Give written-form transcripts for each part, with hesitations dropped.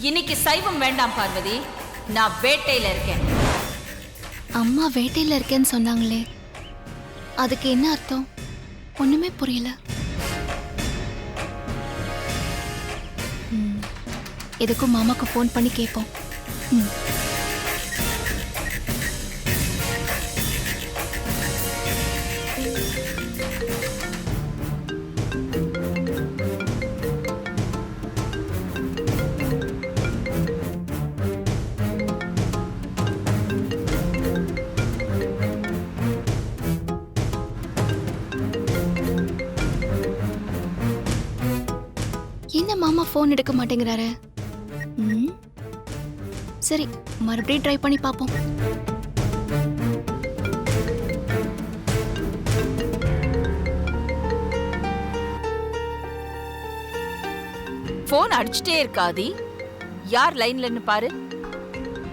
இன்னைக்கு சைவம் வேண்டாம் பார்வதி, நான் வேட்டையில இருக்கேன். அம்மா வேட்டையில இருக்கேன்னு சொன்னாங்களே, அதுக்கு என்ன அர்த்தம்? ஒண்ணுமே புரியல. எதுக்கும் மாமாக்கு ஃபோன் பண்ணி கேட்போம். என்ன மாமா ஃபோன் எடுக்க மாட்டேங்கிறாரு? சரி, மறுபடியும் ட்ரை பண்ணி பாப்போம். போன் அடிச்சுட்டே இருக்காதி. யார் லைன்லன்னு பாரு.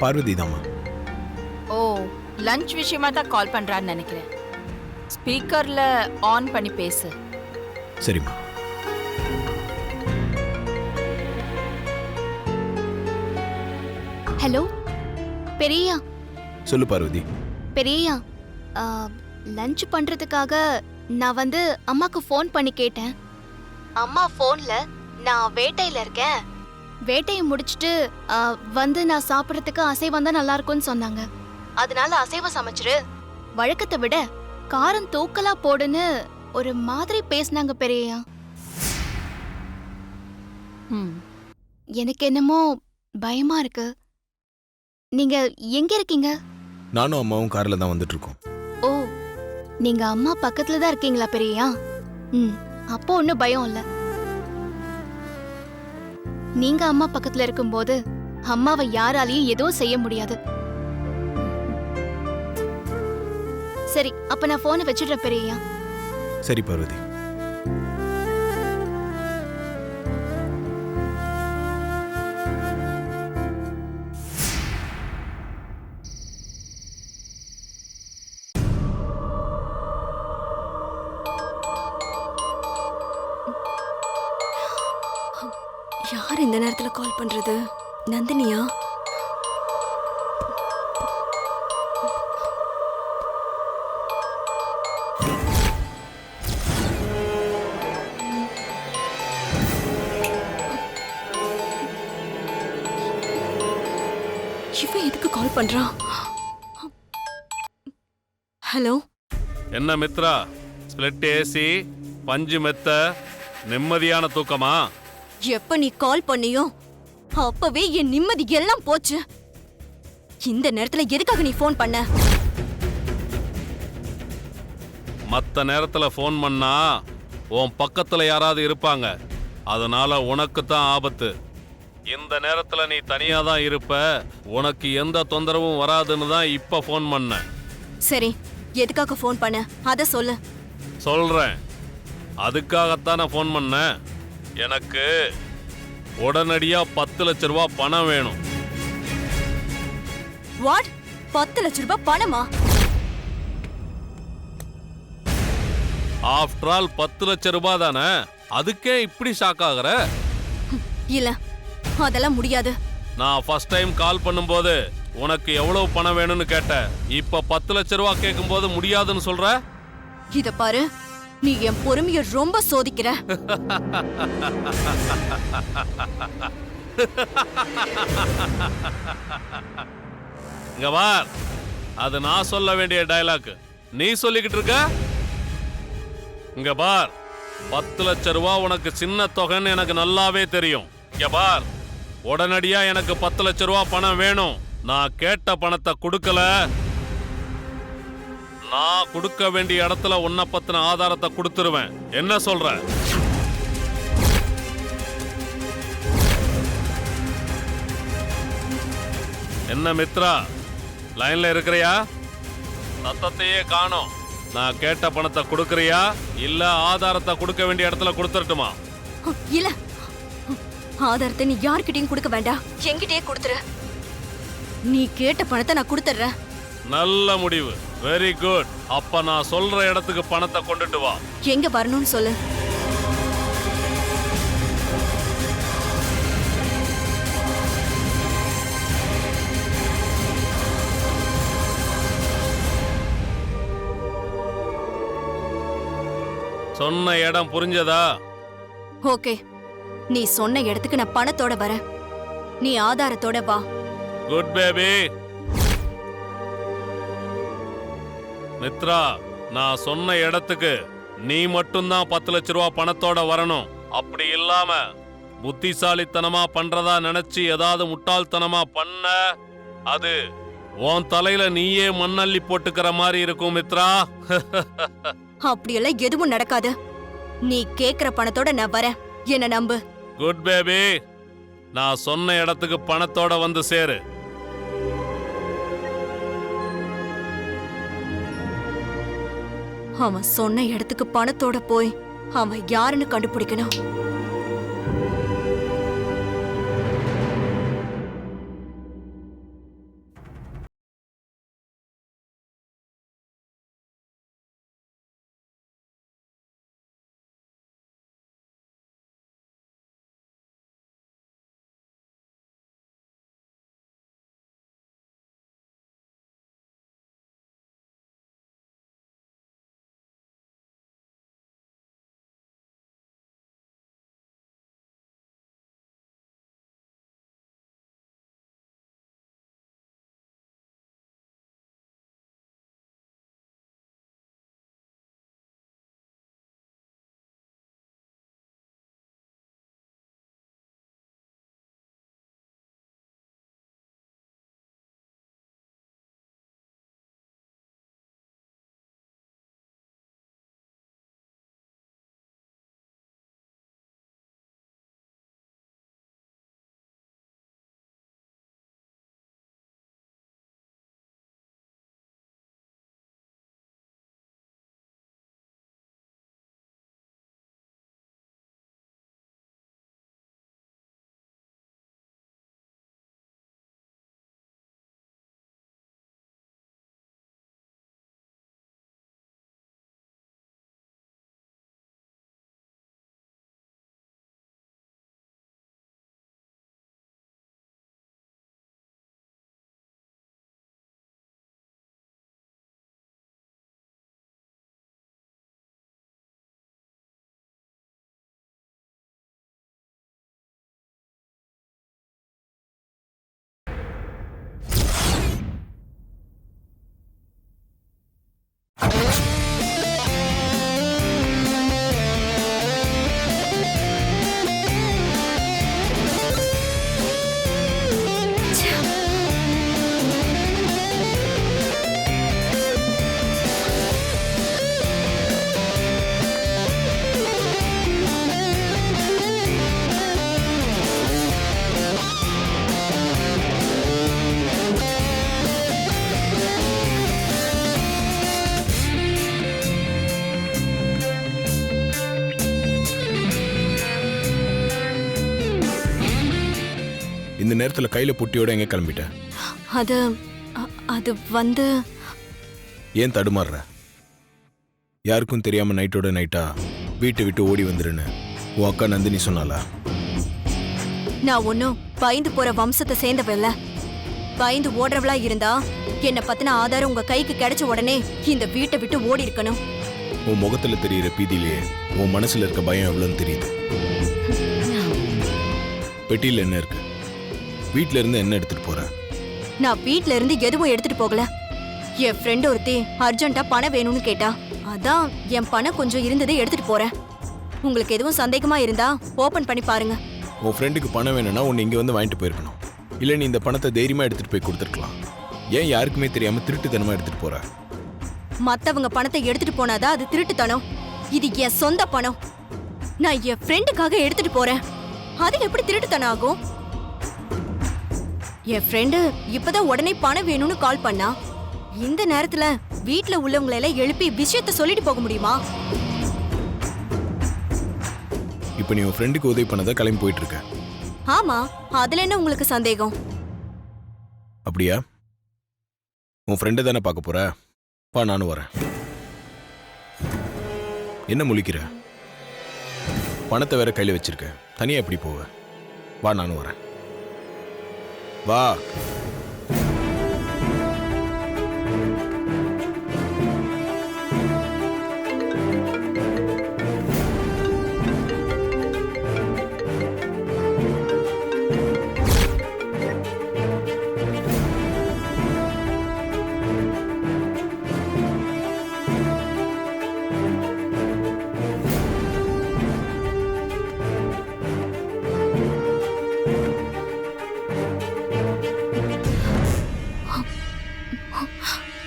பார்வதி தாமா. ஓ, லஞ்ச் விஷயமா தான் கால் பண்றான்னு நினைக்கிறேன். ஸ்பீக்கர்ல ஆன் பண்ணி பேசு. சரிம்மா. ஹலோ பெரியா. சொல்லு பார்வதி. பெரியா, லஞ்ச் பண்றதுக்காக நான் வந்து அம்மாக்கு ஃபோன் பண்ணி கேட்டேன். அம்மா ஃபோன்ல நான் வேட்டையில இருக்கேன், வேட்டையை முடிச்சிட்டு வந்து நான் சாப்பிட்றதுக்கு அசைவம் தான் நல்லா இருக்கும்னு சொன்னாங்க. அதனால அசைவம் சமைச்சிரு, வழக்கத்தை விட காரம் தூக்கலா போடுன்னு ஒரு மாதிரி பேசினாங்க பெரியா. எனக்கு என்னமோ பயமா இருக்கு. நீங்க எங்க இருக்கீங்க? நானும் அம்மாவும் கார்ல தான் வந்துட்டு இருக்கோம். ஓ, நீங்க அம்மா பக்கத்துல தான் இருக்கீங்களா பெரியா? அப்போ ஒன்னும் பயம் இல்ல. நீங்க அம்மா பக்கத்துல இருக்கும்போது அம்மாவை யாராலையும் எதுவும் செய்ய முடியாது. சரி, அப்ப நான் போனை வச்சிடுறேன் பெரியா. சரி பார்வதி. யார் இந்த நேரத்துல கால் பண்றது? நந்தினியா? இவன் எதுக்கு கால் பண்றான்? ஹலோ. என்ன மித்ரா, ஸ்பிளிட் ஏசி, பஞ்சு மெத்த, நிம்மதியான தூக்கமா? எப்ப நீ கால் பண்ணியோ அப்பவே என் நிம்மதி எல்லாம் போச்சு. இந்த நேரத்துல எதுக்காக நீ ஃபோன் பண்ண? மத்த நேரத்துல ஃபோன் பண்ணா உன் பக்கத்துல யாராவது இருப்பாங்க, அதனால உனக்கு தான் ஆபத்து. இந்த நேரத்துல நீ தனியா தான் இருப்ப, உனக்கு எந்த தொந்தரவும் வராதுன்னு தான் இப்ப ஃபோன் பண்ண. சரி, எதுக்காக ஃபோன் பண்ண அத சொல்லு. சொல்றேன், அதுக்காகத்தான் நான் ஃபோன் பண்ணேன். எனக்கு உடனடியா 10 லட்ச ரூபாய் பணம் வேணும். வாட்? 10 லட்ச ரூபாய் பணமா? ஆஃப்டர் ஆல் 10 லட்ச ரூபாய் தானே, அதுக்கே இப்படி ஷாக் ஆகுற? இல்ல, அதெல்லாம் முடியாது. நான் ஃபர்ஸ்ட் டைம் கால் பண்ணும்போது உனக்கு எவ்வளவு பணம் வேணும்னு கேட்டேன். இப்ப 10 லட்ச ரூபாய் கேட்கும்போது முடியாதுன்னு சொல்ற? இத பாரு, நீ என் பொறுமைய ரொம்ப சோதிக்கிற. இங்க பார், அது நான் சொல்ல வேண்டிய டயலாக், நீ சொல்லிக்கிட்டு இருக்க. இங்க பார், 10 லட்ச ரூபாய் உனக்கு சின்ன தொகைன்னு எனக்கு நல்லாவே தெரியும். இங்க பார், உடனடியா எனக்கு 10 லட்ச ரூபாய் பணம் வேணும். நான் கேட்ட பணத்தை கொடுக்கல, நான் கொடுக்க வேண்டிய இடத்துல உன்னை பத்தின ஆதாரத்தை கொடுத்துருவேன். என்ன சொல்ற? என்ன மித்ரா, லைன்ல இருக்கிறியா? சத்தத்தையே காணோம். நான் கேட்ட பணத்தை கொடுக்கறியா இல்ல ஆதாரத்தை கொடுக்க வேண்டிய இடத்துல கொடுத்துட்டுமா? இல்ல, ஆதாரத்தை நீ யார்கிட்டயும் கொடுக்க வேண்டாம், என்கிட்டயே கொடுத்துரு. நீ கேட்ட பணத்தை நான் கொடுத்துறேன். நல்ல முடிவு, வெரி குட். அப்ப நான் சொல்ற இடத்துக்கு பணத்தை கொண்டுட்டு வா. எங்க வரணும்னு சொல்லு. சொன்ன இடம் புரிஞ்சதா? ஓகே, நீ சொன்ன இடத்துக்கு நான் பணத்தோட வரேன். நீ ஆதாரத்தோட வா. Good baby. மித்ரா, நான் சொன்ன இடத்துக்கு நீ மட்டும்தான் 10 லட்ச ரூபா பணத்தோட வரணும். அப்படி இல்லாம புத்திசாலித்தனமா பண்றதா நினைச்சு ஏதாவது முட்டாள்தனமா பண்ண, அது உன் தலையில நீயே மண்ணள்ளி போட்டுக்கிற மாதிரி இருக்கும் மித்ரா. அப்படியெல்லாம் எதுவும் நடக்காது. நீ கேக்குற பணத்தோட நான் வரேன், என்ன நம்பு. குட் பேபி, நான் சொன்ன இடத்துக்கு பணத்தோட வந்து சேரு. அவன் சொன்ன இடத்துக்கு பணத்தோட போய் அவன் யாருன்னு கண்டுபிடிக்கணும். இந்த நேரத்துல கையில புட்டியோட எங்க கிளம்பிட்ட? அது அது வந்து ஏன் தடுமாறுற? யாருக்கும் தெரியாம நைட்டோட நைட்டா வீட்டை விட்டு ஓடி வந்துருன்னு உன் அக்கா நந்தினி சொன்னாலா? நான் ஒன்னும் பயந்து போற வம்சத்தை சேர்ந்தவல்ல. பயந்து ஓடுறவளா இருந்தா என்ன பத்தின ஆதாரம் உங்க கைக்கு கிடைச்ச உடனே இந்த வீட்டை விட்டு ஓடி இருக்கணும். உன் முகத்துல தெரியுற பீதியிலேயே உன் மனசுல இருக்க பயம் எவ்வளவுன்னு தெரியுது. பெட்டியில என்ன இருக்கு? வீட்ல இருந்து என்ன எடுத்துட்டு போற? நான் வீட்ல இருந்து எதுவும் எடுத்துட்டு போகல. என் ஃப்ரெண்ட் ஒருத்தி அர்ஜென்ட்டா பணம் வேணும்னு கேட்டா, அதான் என் பணம் கொஞ்சம் இருந்ததை எடுத்துட்டு போறேன். உங்களுக்கு எதுவும் சந்தேகமா இருந்தா ஓபன் பண்ணி பாருங்க. உன் ஃப்ரெண்டுக்கு பணம் வேணும்னா உன்னை இங்க வந்து வாங்கிட்டு போயிருக்கணும். இல்ல நீ இந்த பணத்தை தைரியமா எடுத்துட்டு போய் கொடுத்துருக்கலாம். ஏன் யாருக்குமே தெரியாம திருட்டுத்தனமா எடுத்துட்டு போற? மத்தவங்க பணத்தை எடுத்துட்டு போனாதான் அது திருட்டுத்தனம். இது என் சொந்த பணம். நான் என் ஃப்ரெண்டுக்காக எடுத்துட்டு போறேன். அது எப்படி திருட்டுத்தனம் ஆகும்? என் ஃப்ரெண்டு இப்பதான் உடனே பணம் வேணும்னு கால் பண்ணா. இந்த நேரத்துல வீட்ல உள்ளவங்களை எல்லாம் எழுப்பி விஷயத்த சொல்லிட்டு போக முடியுமா? இப்ப நீ உன் ஃப்ரெண்டுக்கு உதவி பண்ணதா கிளம்பி போயிட்டு இருக்க. ஆமா, அதுல என்ன உங்களுக்கு சந்தேகம்? அப்படியா? உன் ஃப்ரெண்டை தானே பார்க்க போற? பா, நானும் வரேன். என்ன முழிக்கிற? பணத்தை வேற கையில வச்சிருக்க, தனியா எப்படி போவ? வா, நானும் வரேன். வா.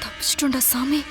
தப்பிச்சிட்டோம்டா சாமி.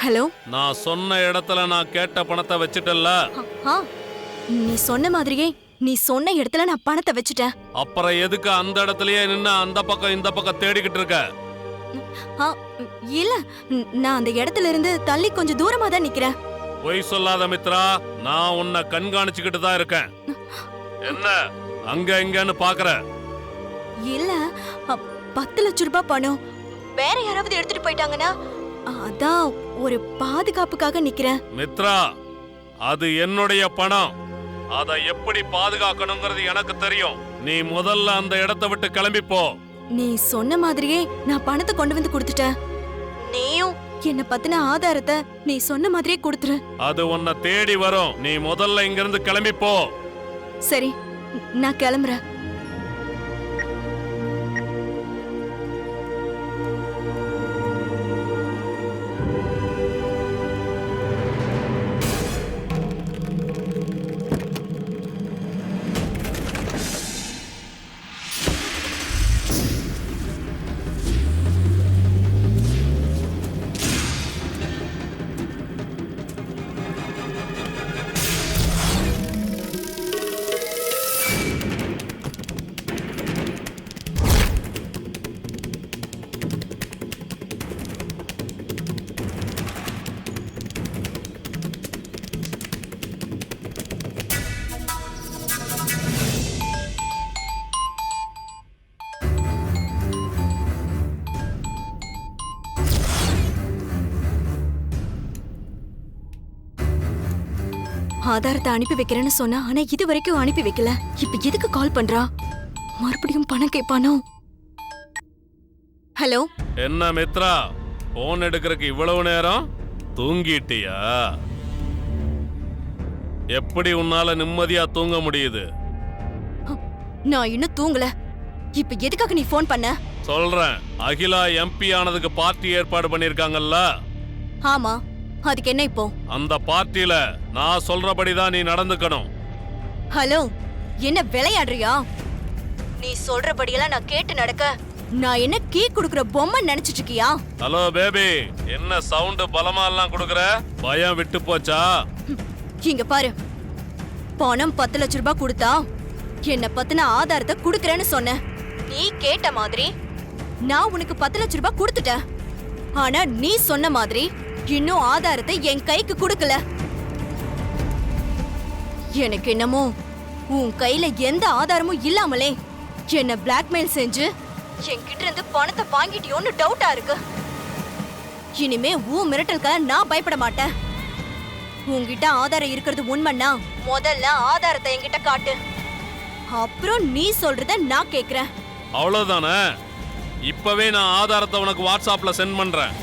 ஹலோ. நான் சொன்ன இடத்துல நான் கேட்ட பணத்தை வச்சிட்டல்ல. ஆ, நீ சொன்ன மாதிரியே நீ சொன்ன இடத்துல நான் பணத்தை வச்சுட்டேன். அப்புறம் எதுக்கு அந்த இடத்துலயே நின்னு அந்த பக்கம் இந்த பக்கம் தேடிக்கிட்டு இருக்க? ஆ, இல்ல, நான் அந்த இடத்துல இருந்து தள்ளி கொஞ்சம் தூரமா தான் நிக்கிறேன். பொய் சொல்லாத மித்ரா, நான் உன்னை கண்காணிச்சுக்கிட்டு தான் இருக்கேன். என்ன அங்க இங்கன்னு பாக்குற? இல்ல, 10 லட்சம் ரூபாய் பணம் வேற யாராவது எடுத்துட்டு போயிட்டாங்கன்னா அதான் ஒரு பாதுகாப்புக்காக நிக்கிறேன். மித்ரா, அது என்னுடைய பணம். அதை எப்படி பாதுகாக்கணுங்கிறது எனக்கு தெரியும். நீ முதல்ல அந்த இடத்தை விட்டு கிளம்பி போ. நீ சொன்ன மாதிரியே நான் பணத்தை கொண்டு வந்து கொடுத்துட்டேன். நீயும் என்ன பத்தின ஆதாரத்தை நீ சொன்ன மாதிரியே கொடுத்துரு. அது உன்னை தேடி வரும். நீ முதல்ல இங்கிருந்து கிளம்பி போ. சரி, நான் கிளம்புறேன். ஆதாரத்தை அனுப்பி வைக்கிறேன்னு சொன்னா, ஆனா இது வரைக்கும் அனுப்பி வைக்கல. இப்ப எதுக்கு கால் பண்றா? மறுபடியும் பணம் கேட்பானோ? ஹலோ. என்ன மித்ரா, போன் எடுக்கிறதுக்கு இவ்வளவு நேரம்? தூங்கிட்டியா? எப்படி உன்னால நிம்மதியா தூங்க முடியுது? நான் இன்னும் தூங்கல. இப்ப எதுக்காக நீ போன் பண்ண? சொல்றேன். அகிலா எம்பி ஆனதுக்கு பார்ட்டி ஏற்பாடு பண்ணிருக்காங்கல்ல? ஆமா, அதுக்கு என்ன இப்போ? அந்த பார்ட்டில நான் சொல்றபடிதான் நீ நடந்துக்கணும். ஹலோ, என்ன விளையாடுறியா? நீ சொல்றபடியெல்லாம் நான் கேட்டு நடக்க நான் என்ன கீ குடுக்குற பொம்மை நினைச்சிட்டு இருக்கியா? ஹலோ பேபி, என்ன சவுண்ட் பலமா எல்லாம் குடுக்குற? பயம் விட்டு போச்சா? இங்க பாரு, பணம் 10 லட்சம் ரூபாய் கொடுத்தா என்ன பத்தின ஆதாரத்தை குடுக்கறேன்னு சொன்ன. நீ கேட்ட மாதிரி நான் உனக்கு 10 லட்சம் ரூபாய் கொடுத்துட்டேன். ஆனா நீ சொன்ன மாதிரி இன்னும் ஆதாரத்தை என் கைக்கு கொடுக்கல. எனக்கு என்னமோ உன் கையில எந்த ஆதாரமும் இல்லாமலே என்ன பிளாக்மெயில் செஞ்சு என்கிட்ட இருந்து பணத்தை வாங்கிட்டியோன்னு டவுட்டா இருக்கு. இனிமே மிரட்டலுக்கெல்லாம் நான் பயப்பட மாட்டேன். உன்கிட்ட ஆதாரம் இருக்கிறது உண்மைன்னா முதல்ல ஆதாரத்தை என்கிட்ட காட்டு. அப்புறம் நீ சொல்றத நான் கேக்குறேன். அவ்வளவுதானே? இப்பவே நான் ஆதாரத்தை உனக்கு வாட்ஸ்அப்ல சென்ட் பண்றேன்.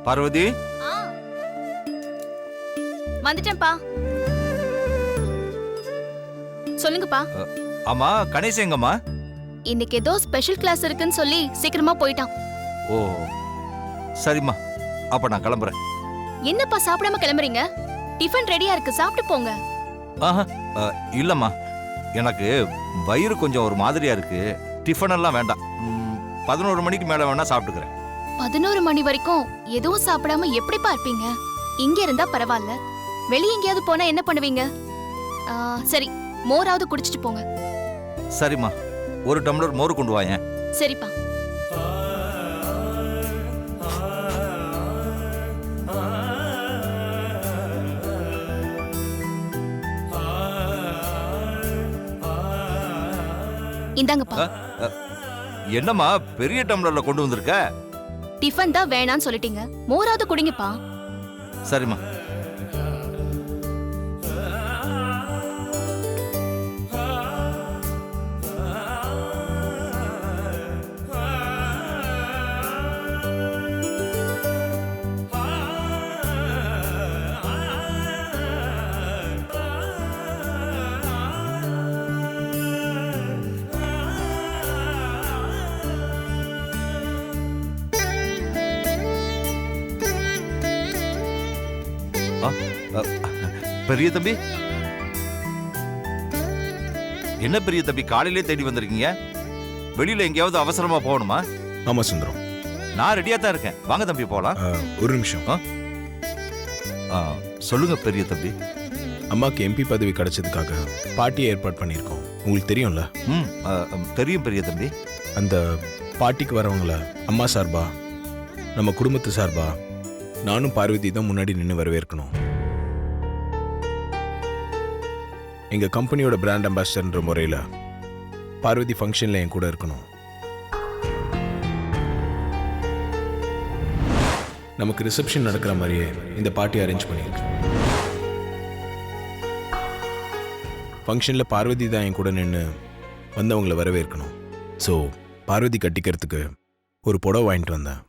பார்வதி, வந்துட்டேன்ப்பா. சொல்லுங்கப்பா. ஆமா கணேஷ் எங்கம்மா? இன்னைக்கு ஏதோ ஸ்பெஷல் கிளாஸ் இருக்குன்னு சொல்லி சீக்கிரமா போயிட்டான். ஓ சரிம்மா, அப்ப நான் கிளம்புறேன். என்னப்பா சாப்பிடாம கிளம்புறீங்க? டிஃபன் ரெடியா இருக்கு, சாப்பிட்டு போங்க. ஆஹா, இல்லம்மா, எனக்கு வயிறு கொஞ்சம் ஒரு மாதிரியா இருக்கு. டிஃபன் எல்லாம் வேண்டாம். 11 மணிக்கு மேல வேணா சாப்பிட்டுக்கிறேன். 11 மணி வரைக்கும் எதுவும் சாப்பிடாம எப்படிப்பா இருப்பீங்க? இங்க இருந்தா பரவாயில்ல, வெளிய எங்கேயாவது போனா என்ன பண்ணுவீங்க? சரி, மோராவது குடிச்சிட்டு போங்க. சரிம்மா, ஒரு டம்ளர் மோர் கொண்டு வாயேன். சரிப்பா. இந்தாங்கப்பா. என்னம்மா பெரிய டம்ளர்ல கொண்டு வந்திருக்க? டிஃபன் தான் வேணான்னு சொல்லிட்டீங்க, மோராவது குடிங்கப்பா. சரிம்மா. பெரிய தம்பி, என்ன பெரிய தம்பி காலையிலே தேடி வந்திருக்கீங்க? வெளியில எங்கேயாவது அவசரமா போகணுமா? ஆமா சுந்தரம், நான் ரெடியா தான் இருக்கேன். வாங்க தம்பி போலாம். ஒரு நிமிஷம். சொல்லுங்க பெரிய தம்பி. அம்மாக்கு எம்பி பதவி கிடைச்சதுக்காக பார்ட்டியை ஏற்பாடு பண்ணியிருக்கோம். உங்களுக்கு தெரியும்ல? தெரியும் பெரிய தம்பி. அந்த பார்ட்டிக்கு வரவங்கள அம்மா சார்பா, நம்ம குடும்பத்து சார்பா நானும் பார்வதி தான் முன்னாடி நின்று வரவேற்கணும். எங்க கம்பெனியோட பிராண்ட் அம்பாசிடர்ன்ற முறையில் பார்வதி ஃபங்க்ஷன்ல என் கூட இருக்கணும். நமக்கு ரிசப்ஷன் நடக்கிற மாதிரியே இந்த பார்ட்டி அரேஞ்ச் பண்ணியிருக்கேன். ஃபங்க்ஷனில் பார்வதி தான் என் கூட நின்று வந்தவங்களை வரவேற்கணும். ஸோ பார்வதி கட்டிக்கிறதுக்கு ஒரு புடவை வாங்கிட்டு வந்தேன்.